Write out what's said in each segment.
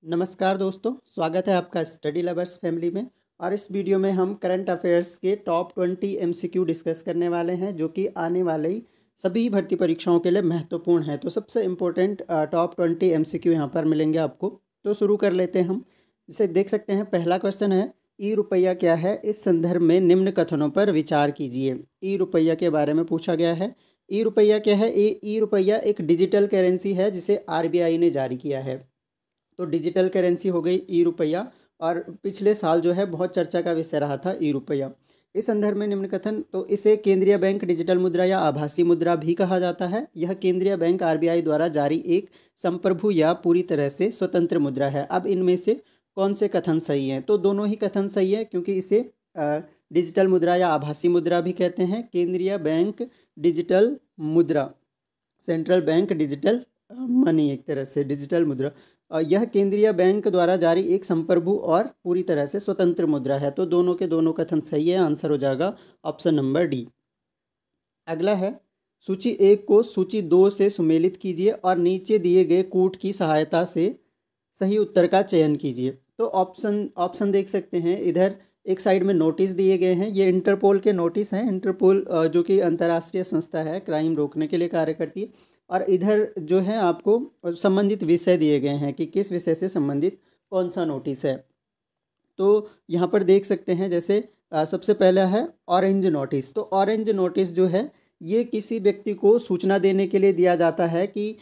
नमस्कार दोस्तों, स्वागत है आपका स्टडी लवर्स फैमिली में। और इस वीडियो में हम करंट अफेयर्स के टॉप 20 एमसीक्यू डिस्कस करने वाले हैं, जो कि आने वाले सभी भर्ती परीक्षाओं के लिए महत्वपूर्ण है। तो सबसे इम्पोर्टेंट टॉप 20 एमसीक्यू यहाँ पर मिलेंगे आपको। तो शुरू कर लेते हैं हम। जिसे देख सकते हैं, पहला क्वेश्चन है, ई रुपया क्या है? इस संदर्भ में निम्न कथनों पर विचार कीजिए। ई रुपया के बारे में पूछा गया है। ई रुपया क्या है? ई रुपया एक डिजिटल करेंसी है जिसे आरबीआई ने जारी किया है। तो डिजिटल करेंसी हो गई ई रुपया, और पिछले साल जो है बहुत चर्चा का विषय रहा था ई रुपया। इस संदर्भ में निम्न कथन, तो इसे केंद्रीय बैंक डिजिटल मुद्रा या आभासी मुद्रा भी कहा जाता है। यह केंद्रीय बैंक आरबीआई द्वारा जारी एक संप्रभु या पूरी तरह से स्वतंत्र मुद्रा है। अब इनमें से कौन से कथन सही हैं? तो दोनों ही कथन सही है, क्योंकि इसे डिजिटल मुद्रा या आभासी मुद्रा भी कहते हैं। केंद्रीय बैंक डिजिटल मुद्रा, सेंट्रल बैंक डिजिटल मनी, एक तरह से डिजिटल मुद्रा। यह केंद्रीय बैंक द्वारा जारी एक संप्रभु और पूरी तरह से स्वतंत्र मुद्रा है। तो दोनों के दोनों कथन सही है। आंसर हो जाएगा ऑप्शन नंबर डी। अगला है, सूची 1 को सूची 2 से सुमेलित कीजिए और नीचे दिए गए कूट की सहायता से सही उत्तर का चयन कीजिए। तो ऑप्शन देख सकते हैं, इधर एक साइड में नोटिस दिए गए हैं। ये इंटरपोल के नोटिस हैं। इंटरपोल जो कि अंतर्राष्ट्रीय संस्था है, क्राइम रोकने के लिए कार्य करती है। और इधर जो है आपको संबंधित विषय दिए गए हैं कि किस विषय से संबंधित कौन सा नोटिस है। तो यहाँ पर देख सकते हैं, जैसे सबसे पहला है ऑरेंज नोटिस। तो ऑरेंज नोटिस जो है, ये किसी व्यक्ति को सूचना देने के लिए दिया जाता है कि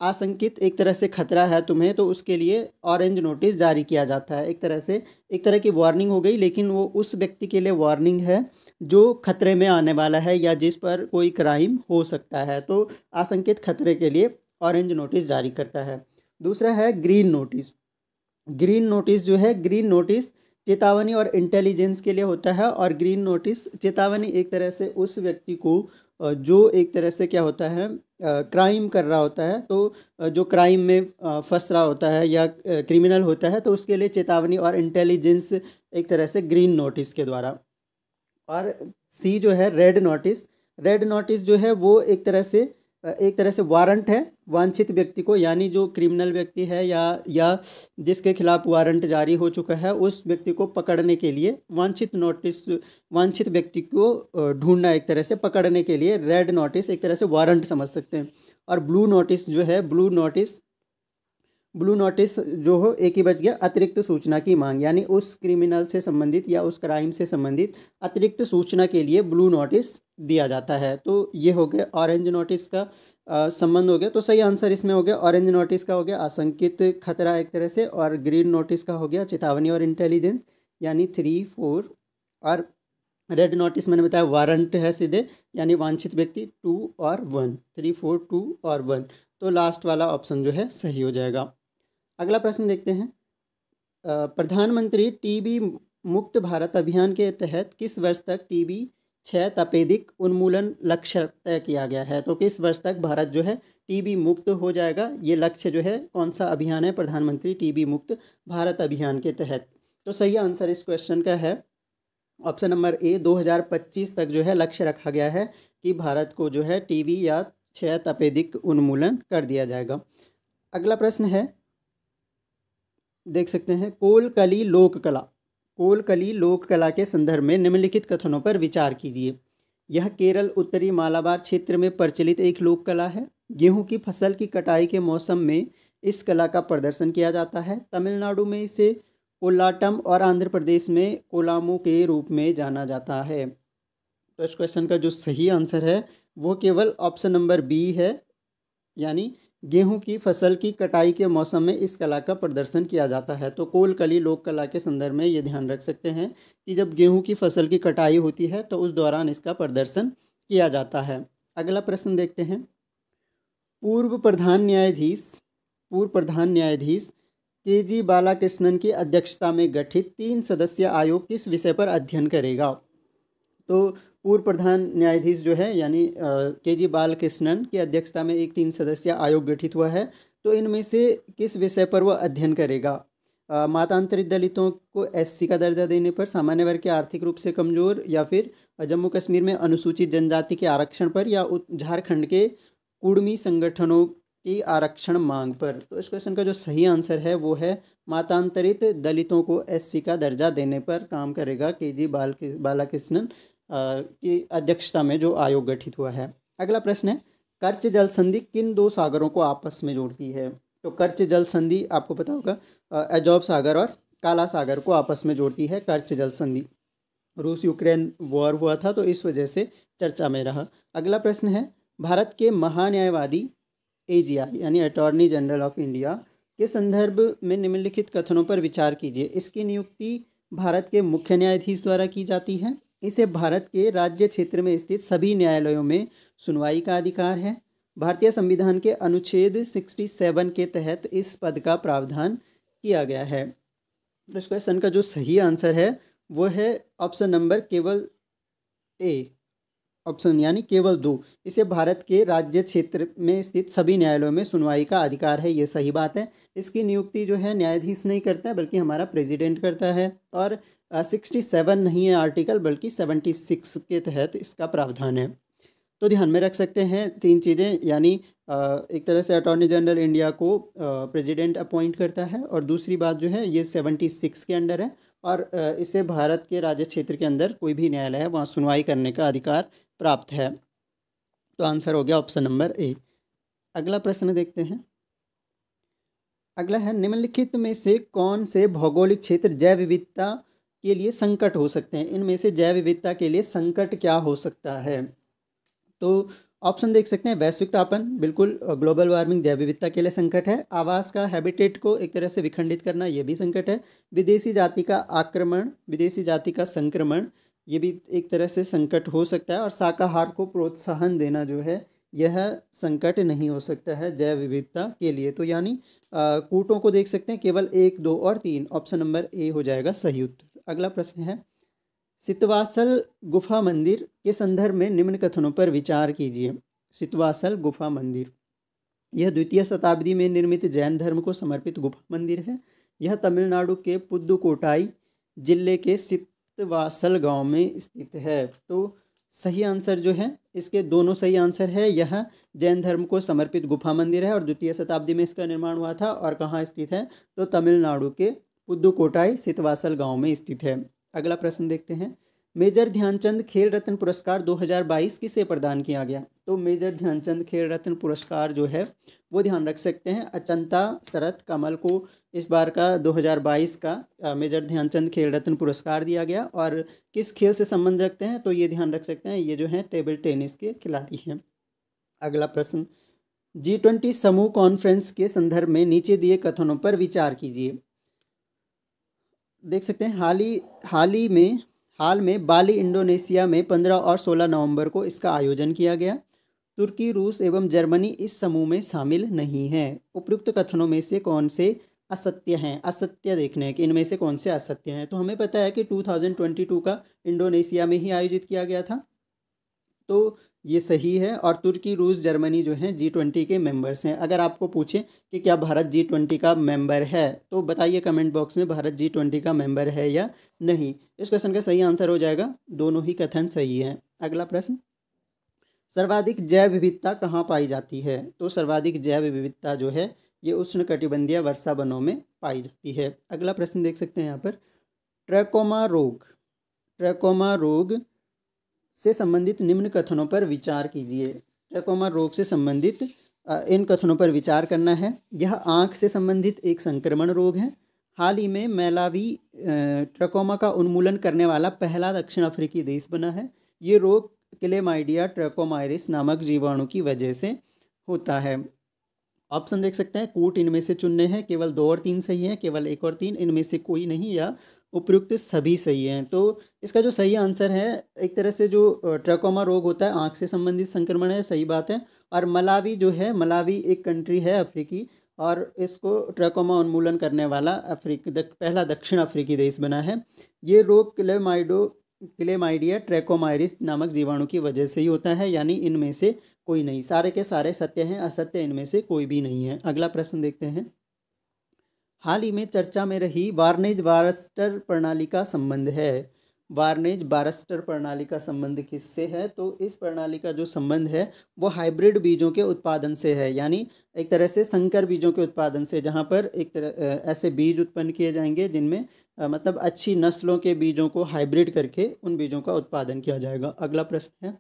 आशंकित एक तरह से खतरा है तुम्हें, तो उसके लिए ऑरेंज नोटिस जारी किया जाता है। एक तरह की वार्निंग हो गई, लेकिन वो उस व्यक्ति के लिए वार्निंग है जो खतरे में आने वाला है या जिस पर कोई क्राइम हो सकता है। तो आशंकित खतरे के लिए ऑरेंज नोटिस जारी करता है। दूसरा है ग्रीन नोटिस। ग्रीन नोटिस जो है, ग्रीन नोटिस चेतावनी और इंटेलिजेंस के लिए होता है। और ग्रीन नोटिस चेतावनी एक तरह से उस व्यक्ति को जो एक तरह से क्या होता है, क्राइम कर रहा होता है, तो जो क्राइम में फंस रहा होता है या क्रिमिनल होता है, तो उसके लिए चेतावनी और इंटेलिजेंस एक तरह से ग्रीन नोटिस के द्वारा। और सी जो है रेड नोटिस। रेड नोटिस जो है वो एक तरह से वारंट है वांछित व्यक्ति को, यानी जो क्रिमिनल व्यक्ति है या जिसके खिलाफ वारंट जारी हो चुका है, उस व्यक्ति को पकड़ने के लिए वांछित व्यक्ति को ढूंढना, एक तरह से पकड़ने के लिए रेड नोटिस एक तरह से वारंट समझ सकते हैं। और ब्लू नोटिस जो है, ब्लू नोटिस जो हो, एक ही बच गया, अतिरिक्त सूचना की मांग, यानी उस क्रिमिनल से संबंधित या उस क्राइम से संबंधित अतिरिक्त सूचना के लिए ब्लू नोटिस दिया जाता है। तो ये हो गया ऑरेंज नोटिस का संबंध हो गया। तो सही आंसर इसमें हो गया, ऑरेंज नोटिस का हो गया आशंकित खतरा एक तरह से, और ग्रीन नोटिस का हो गया चेतावनी और इंटेलिजेंस, यानी 3, 4। और रेड नोटिस मैंने बताया वारंट है सीधे, यानी वांछित व्यक्ति 2 और 1, 3, 4, 2 और 1। तो लास्ट वाला ऑप्शन जो है सही हो जाएगा। अगला प्रश्न देखते हैं, प्रधानमंत्री टीबी मुक्त भारत अभियान के तहत किस वर्ष तक टीबी क्षय तपेदिक उन्मूलन लक्ष्य तय किया गया है? तो किस वर्ष तक भारत जो है टीबी मुक्त हो जाएगा? ये लक्ष्य जो है, कौन सा अभियान है? प्रधानमंत्री टीबी मुक्त भारत अभियान के तहत। तो सही आंसर इस क्वेश्चन का है ऑप्शन नंबर ए, 2025 तक जो है लक्ष्य रखा गया है कि भारत को जो है टीबी या क्षय तपेदिक उन्मूलन कर दिया जाएगा। अगला प्रश्न है, देख सकते हैं, कोलकली लोक कला के संदर्भ में निम्नलिखित कथनों पर विचार कीजिए। यह केरल उत्तरी मालाबार क्षेत्र में प्रचलित एक लोक कला है। गेहूं की फसल की कटाई के मौसम में इस कला का प्रदर्शन किया जाता है। तमिलनाडु में इसे कोलाटम और आंध्र प्रदेश में कोलामू के रूप में जाना जाता है। तो इस क्वेश्चन का जो सही आंसर है वो केवल ऑप्शन नंबर बी है, यानी गेहूं की फसल की कटाई के मौसम में इस कला का प्रदर्शन किया जाता है। तो कोलकली लोक कला के संदर्भ में ये ध्यान रख सकते हैं कि जब गेहूं की फसल की कटाई होती है तो उस दौरान इसका प्रदर्शन किया जाता है। अगला प्रश्न देखते हैं, पूर्व प्रधान न्यायाधीश के.जी. बालाकृष्णन की अध्यक्षता में गठित 3 सदस्यीय आयोग किस विषय पर अध्ययन करेगा? तो पूर्व प्रधान न्यायाधीश जो है, यानी के.जी. बालकृष्णन की अध्यक्षता में एक 3 सदस्यीय आयोग गठित हुआ है। तो इनमें से किस विषय पर वह अध्ययन करेगा? मतांतरित दलितों को एससी का दर्जा देने पर, सामान्य वर्ग के आर्थिक रूप से कमजोर, या फिर जम्मू कश्मीर में अनुसूचित जनजाति के आरक्षण पर, या झारखंड के कुड़मी संगठनों की आरक्षण मांग पर। तो इस क्वेश्चन का जो सही आंसर है वो है मतांतरित दलितों को एससी का दर्जा देने पर काम करेगा केजी बालाकृष्णन की अध्यक्षता में जो आयोग गठित हुआ है। अगला प्रश्न है, कर्च जल संधि किन दो सागरों को आपस में जोड़ती है? तो कर्च जल संधि आपको पता होगा अजोब सागर और काला सागर को आपस में जोड़ती है कर्च जल संधि। रूस यूक्रेन वॉर हुआ था तो इस वजह से चर्चा में रहा। अगला प्रश्न है, भारत के महान्यायवादी एजीआई यानी अटॉर्नी जनरल ऑफ इंडिया के संदर्भ में निम्नलिखित कथनों पर विचार कीजिए। इसकी नियुक्ति भारत के मुख्य न्यायाधीश द्वारा की जाती है। इसे भारत के राज्य क्षेत्र में स्थित सभी न्यायालयों में सुनवाई का अधिकार है। भारतीय संविधान के अनुच्छेद 67 के तहत इस पद का प्रावधान किया गया है। इस क्वेश्चन का जो सही आंसर है वो है ऑप्शन नंबर केवल ए, ऑप्शन यानी केवल 2। इसे भारत के राज्य क्षेत्र में स्थित सभी न्यायालयों में सुनवाई का अधिकार है, ये सही बात है। इसकी नियुक्ति जो है न्यायाधीश नहीं करता है बल्कि हमारा प्रेसिडेंट करता है। और 67 नहीं है आर्टिकल बल्कि 76 के तहत इसका प्रावधान है। तो ध्यान में रख सकते हैं तीन चीज़ें, यानी एक तरह से अटॉर्नी जनरल इंडिया को प्रेसिडेंट अपॉइंट करता है और दूसरी बात जो है ये 76 के अंडर है और इसे भारत के राज्य क्षेत्र के अंदर कोई भी न्यायालय है वहाँ सुनवाई करने का अधिकार प्राप्त है। तो आंसर हो गया ऑप्शन नंबर ए। अगला प्रश्न देखते हैं। अगला है, निम्नलिखित में से कौन से भौगोलिक क्षेत्र जैव विविधता के लिए संकट हो सकते हैं? इनमें से जैव विविधता के लिए संकट क्या हो सकता है? तो ऑप्शन देख सकते हैं, वैश्विक तापन, बिल्कुल ग्लोबल वार्मिंग जैव विविधता के लिए संकट है। आवास का हैबिटेट को एक तरह से विखंडित करना, ये भी संकट है। विदेशी जाति का आक्रमण, विदेशी जाति का संक्रमण, ये भी एक तरह से संकट हो सकता है। और शाकाहार को प्रोत्साहन देना जो है यह संकट नहीं हो सकता है जैव विविधता के लिए। तो यानी कूटों को देख सकते हैं, केवल 1, 2 और 3, ऑप्शन नंबर ए हो जाएगा सही उत्तर। अगला प्रश्न है, सितवासल गुफा मंदिर के संदर्भ में निम्न कथनों पर विचार कीजिए। सितवासल गुफा मंदिर यह 2वीं शताब्दी में निर्मित जैन धर्म को समर्पित गुफा मंदिर है। यह तमिलनाडु के पुदुकोटाई जिले के सितवासल गांव में स्थित है। तो सही आंसर जो है, इसके दोनों सही आंसर है। यह जैन धर्म को समर्पित गुफा मंदिर है और 2वीं शताब्दी में इसका निर्माण हुआ था। और कहाँ स्थित है? तो तमिलनाडु के पुदुकोटाई सितवासल गांव में स्थित है। अगला प्रश्न देखते हैं, मेजर ध्यानचंद खेल रत्न पुरस्कार 2022 किसे प्रदान किया गया? तो मेजर ध्यानचंद खेल रत्न पुरस्कार जो है वो ध्यान रख सकते हैं अचंता शरत कमल को इस बार का 2022 का मेजर ध्यानचंद खेल रत्न पुरस्कार दिया गया। और किस खेल से संबंध रखते हैं? तो ये ध्यान रख सकते हैं, ये जो है टेबल टेनिस के खिलाड़ी हैं। अगला प्रश्न, G20 समूह कॉन्फ्रेंस के संदर्भ में नीचे दिए कथनों पर विचार कीजिए। देख सकते हैं, हाल में बाली इंडोनेशिया में 15 और 16 नवंबर को इसका आयोजन किया गया। तुर्की, रूस एवं जर्मनी इस समूह में शामिल नहीं है। उपयुक्त कथनों में से कौन से असत्य हैं? असत्य देखने हैं कि इनमें से कौन से असत्य हैं। तो हमें पता है कि 2022 का इंडोनेशिया में ही आयोजित किया गया था, तो ये सही है। और तुर्की, रूस, जर्मनी जो हैं G20 के मेंबर्स हैं। अगर आपको पूछें कि क्या भारत G20 का मेंबर है तो बताइए कमेंट बॉक्स में, भारत G20 का मेंबर है या नहीं। इस क्वेश्चन का सही आंसर हो जाएगा, दोनों ही कथन सही हैं। अगला प्रश्न, सर्वाधिक जैव विविधता कहाँ पाई जाती है? तो सर्वाधिक जैव विविधता जो है ये उष्णकटिबंधीय वर्षा वनों में पाई जाती है। अगला प्रश्न देख सकते हैं यहाँ पर, ट्रैकोमा रोग से संबंधित निम्न कथनों पर विचार कीजिए। ट्रैकोमा रोग से संबंधित इन कथनों पर विचार करना है। यह आँख से संबंधित एक संक्रमण रोग है। हाल ही में मैलावी ट्रैकोमा का उन्मूलन करने वाला पहला दक्षिण अफ्रीकी देश बना है। ये रोग क्लेमाइडिया ट्रैकोमाइरिस नामक जीवाणु की वजह से होता है। ऑप्शन देख सकते हैं, कूट इनमें से चुनने हैं, केवल 2 और 3 सही हैं, केवल 1 और 3 इनमें से कोई नहीं, या उपयुक्त सभी सही हैं। तो इसका जो सही आंसर है, एक तरह से जो ट्रैकोमा रोग होता है आँख से संबंधित संक्रमण है, सही बात है। और मलावी जो है, मलावी एक कंट्री है अफ्रीकी और इसको ट्रैकोमा उन्मूलन करने वाला पहला दक्षिण अफ्रीकी देश बना है। ये रोग क्लेमाइडिया ट्रैकोमाइरिस नामक जीवाणु की वजह से ही होता है, यानी इनमें से कोई नहीं। सारे के सारे सत्य हैं, असत्य इनमें से कोई भी नहीं है। अगला प्रश्न देखते हैं, हाल ही में चर्चा में रही वार्नेज वारस्टर प्रणाली का संबंध है। वार्नेज बारस्टर प्रणाली का संबंध किससे है? तो इस प्रणाली का जो संबंध है वो हाइब्रिड बीजों के उत्पादन से है, यानी एक तरह से संकर बीजों के उत्पादन से, जहाँ पर एक तरह ऐसे बीज उत्पन्न किए जाएंगे जिनमें मतलब अच्छी नस्लों के बीजों को हाइब्रिड करके उन बीजों का उत्पादन किया जाएगा। अगला प्रश्न है,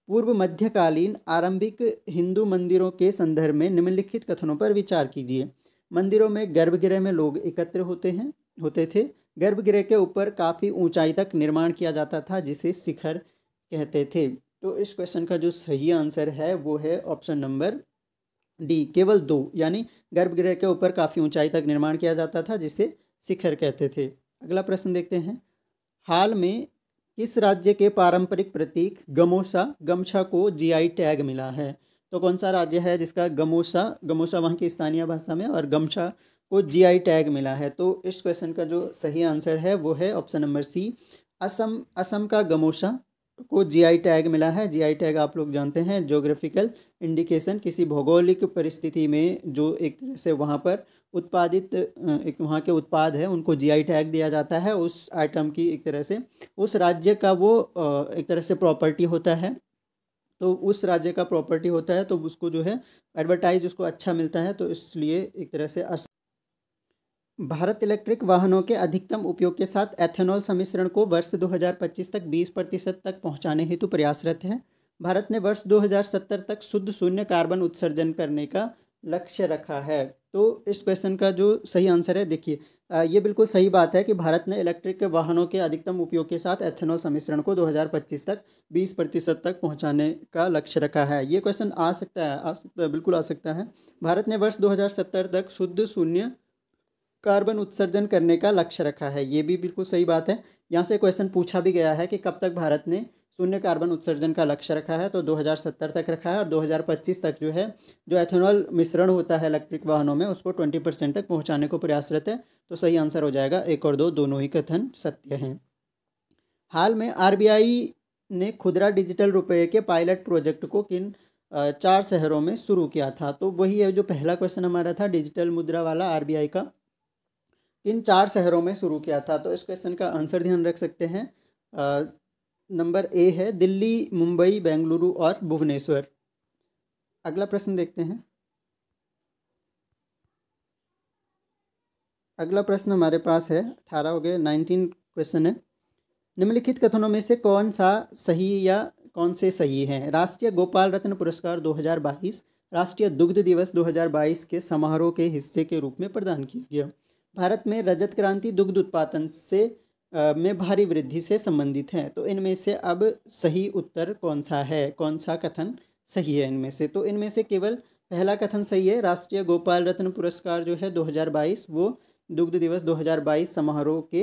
पूर्व मध्यकालीन आरंभिक हिंदू मंदिरों के संदर्भ में निम्नलिखित कथनों पर विचार कीजिए। मंदिरों में गर्भगृह में लोग एकत्र होते थे। गर्भगृह के ऊपर काफ़ी ऊंचाई तक निर्माण किया जाता था जिसे शिखर कहते थे। तो इस क्वेश्चन का जो सही आंसर है वो है ऑप्शन नंबर डी, केवल 2, यानी गर्भगृह के ऊपर काफ़ी ऊंचाई तक निर्माण किया जाता था जिसे शिखर कहते थे। अगला प्रश्न देखते हैं, हाल में किस राज्य के पारंपरिक प्रतीक गमोसा को जीआई टैग मिला है? तो कौन सा राज्य है जिसका गमोसा वहाँ की स्थानीय भाषा में और गमछा को जीआई टैग मिला है? तो इस क्वेश्चन का जो सही आंसर है वो है ऑप्शन नंबर सी, असम का गमोसा को जीआई टैग मिला है। जीआई टैग आप लोग जानते हैं, ज्योग्राफिकल इंडिकेशन, किसी भौगोलिक परिस्थिति में जो एक तरह से वहाँ पर उत्पादित एक वहाँ के उत्पाद है उनको जीआई टैग दिया जाता है। उस आइटम की एक तरह से उस राज्य का वो एक तरह से प्रॉपर्टी होता है, तो उस राज्य का प्रॉपर्टी होता है तो उसको जो है एडवर्टाइज उसको अच्छा मिलता है, तो इसलिए एक तरह से भारत इलेक्ट्रिक वाहनों के अधिकतम उपयोग के साथ एथेनॉल सम्मिश्रण को वर्ष 2025 तक 20% तक पहुंचाने हेतु प्रयासरत है। भारत ने वर्ष 2070 तक शुद्ध शून्य कार्बन उत्सर्जन करने का लक्ष्य रखा है। तो इस क्वेश्चन का जो सही आंसर है, देखिए ये बिल्कुल सही बात है कि भारत ने इलेक्ट्रिक वाहनों के अधिकतम उपयोग के साथ एथेनॉल सम्मिश्रण को 2025 तक 20% तक पहुंचाने का लक्ष्य रखा है। ये क्वेश्चन आ सकता है, बिल्कुल आ सकता है। भारत ने वर्ष 2070 तक शुद्ध शून्य कार्बन उत्सर्जन करने का लक्ष्य रखा है, ये भी बिल्कुल सही बात है। यहाँ से क्वेश्चन पूछा भी गया है कि कब तक भारत ने शून्य कार्बन उत्सर्जन का लक्ष्य रखा है, तो 2070 तक रखा है और 2025 तक जो है जो एथेनॉल मिश्रण होता है इलेक्ट्रिक वाहनों में उसको 20% तक पहुँचाने को प्रयासरत है। तो सही आंसर हो जाएगा 1 और 2, दोनों ही कथन सत्य हैं। हाल में आरबीआई ने खुदरा डिजिटल रुपये के पायलट प्रोजेक्ट को किन 4 शहरों में शुरू किया था? तो वही है जो पहला क्वेश्चन हमारा था डिजिटल मुद्रा वाला, आरबीआई का किन 4 शहरों में शुरू किया था? तो इस क्वेश्चन का आंसर ध्यान रख सकते हैं, नंबर ए है दिल्ली, मुंबई, बेंगलुरु और भुवनेश्वर। अगला प्रश्न देखते हैं। अगला प्रश्न हमारे पास है 18 हो गए, 19 क्वेश्चन है। निम्नलिखित कथनों में से कौन सा सही या कौन से सही हैं? राष्ट्रीय गोपाल रत्न पुरस्कार 2022 राष्ट्रीय दुग्ध दिवस 2022 के समारोह के हिस्से के रूप में प्रदान किया गया। भारत में रजत क्रांति दुग्ध उत्पादन से में भारी वृद्धि से संबंधित है। तो इनमें से अब सही उत्तर कौन सा है, कौन सा कथन सही है इनमें से? तो इनमें से केवल पहला कथन सही है, राष्ट्रीय गोपाल रत्न पुरस्कार जो है 2022 वो दुग्ध दिवस 2022 समारोह के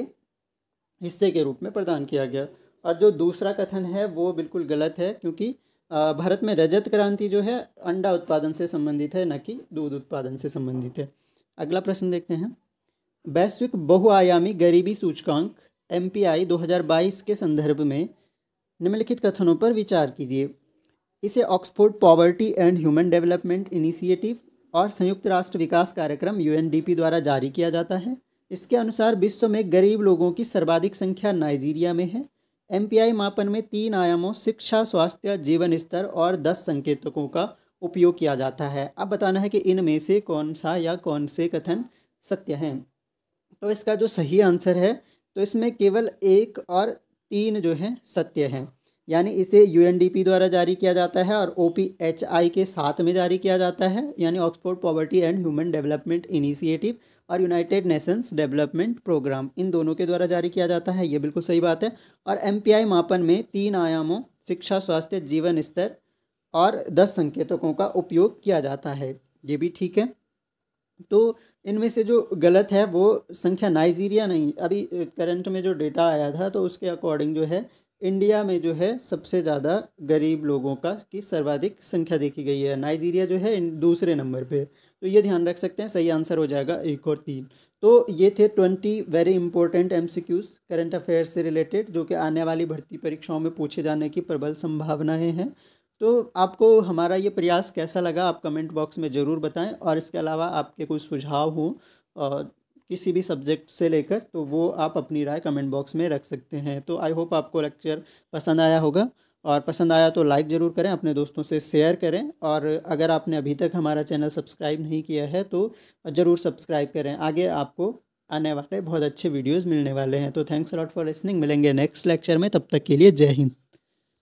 हिस्से के रूप में प्रदान किया गया। और जो दूसरा कथन है वो बिल्कुल गलत है, क्योंकि भारत में रजत क्रांति जो है अंडा उत्पादन से संबंधित है, न कि दूध उत्पादन से संबंधित है। अगला प्रश्न देखते हैं। वैश्विक बहुआयामी गरीबी सूचकांक MPI 2022 के संदर्भ में निम्नलिखित कथनों पर विचार कीजिए। इसे Oxford poverty and human development initiative और संयुक्त राष्ट्र विकास कार्यक्रम UNDP द्वारा जारी किया जाता है। इसके अनुसार विश्व में गरीब लोगों की सर्वाधिक संख्या नाइजीरिया में है। MPI मापन में 3 आयामों शिक्षा, स्वास्थ्य, जीवन स्तर और 10 संकेतकों का उपयोग किया जाता है। अब बताना है कि इनमें से कौन सा या कौन से कथन सत्य हैं। तो इसका जो सही आंसर है, तो इसमें केवल 1 और 3 जो है सत्य हैं, यानी इसे UNDP द्वारा जारी किया जाता है और OPHI के साथ में जारी किया जाता है, यानी Oxford poverty and human development initiative और यूनाइटेड नेशंस डेवलपमेंट प्रोग्राम, इन दोनों के द्वारा जारी किया जाता है, ये बिल्कुल सही बात है। और MPI मापन में 3 आयामों शिक्षा, स्वास्थ्य, जीवन स्तर और 10 संकेतकों का उपयोग किया जाता है, ये भी ठीक है। तो इनमें से जो गलत है वो संख्या नाइजीरिया नहीं, अभी करंट में जो डेटा आया था तो उसके अकॉर्डिंग जो है इंडिया में जो है सबसे ज़्यादा गरीब लोगों का की सर्वाधिक संख्या देखी गई है, नाइजीरिया जो है दूसरे नंबर पे। तो ये ध्यान रख सकते हैं, सही आंसर हो जाएगा 1 और 3। तो ये थे 20 very important MCQs current affairs से रिलेटेड, जो कि आने वाली भर्ती परीक्षाओं में पूछे जाने की प्रबल संभावनाएँ हैं। तो आपको हमारा ये प्रयास कैसा लगा आप कमेंट बॉक्स में ज़रूर बताएं, और इसके अलावा आपके कोई सुझाव हो किसी भी सब्जेक्ट से लेकर, तो वो आप अपनी राय कमेंट बॉक्स में रख सकते हैं। तो आई होप आपको लेक्चर पसंद आया होगा, और पसंद आया तो लाइक ज़रूर करें, अपने दोस्तों से शेयर करें, और अगर आपने अभी तक हमारा चैनल सब्सक्राइब नहीं किया है तो ज़रूर सब्सक्राइब करें। आगे आपको आने वाले बहुत अच्छे वीडियोस मिलने वाले हैं। तो thanks a lot for listening. मिलेंगे नेक्स्ट लेक्चर में, तब तक के लिए जय हिंद।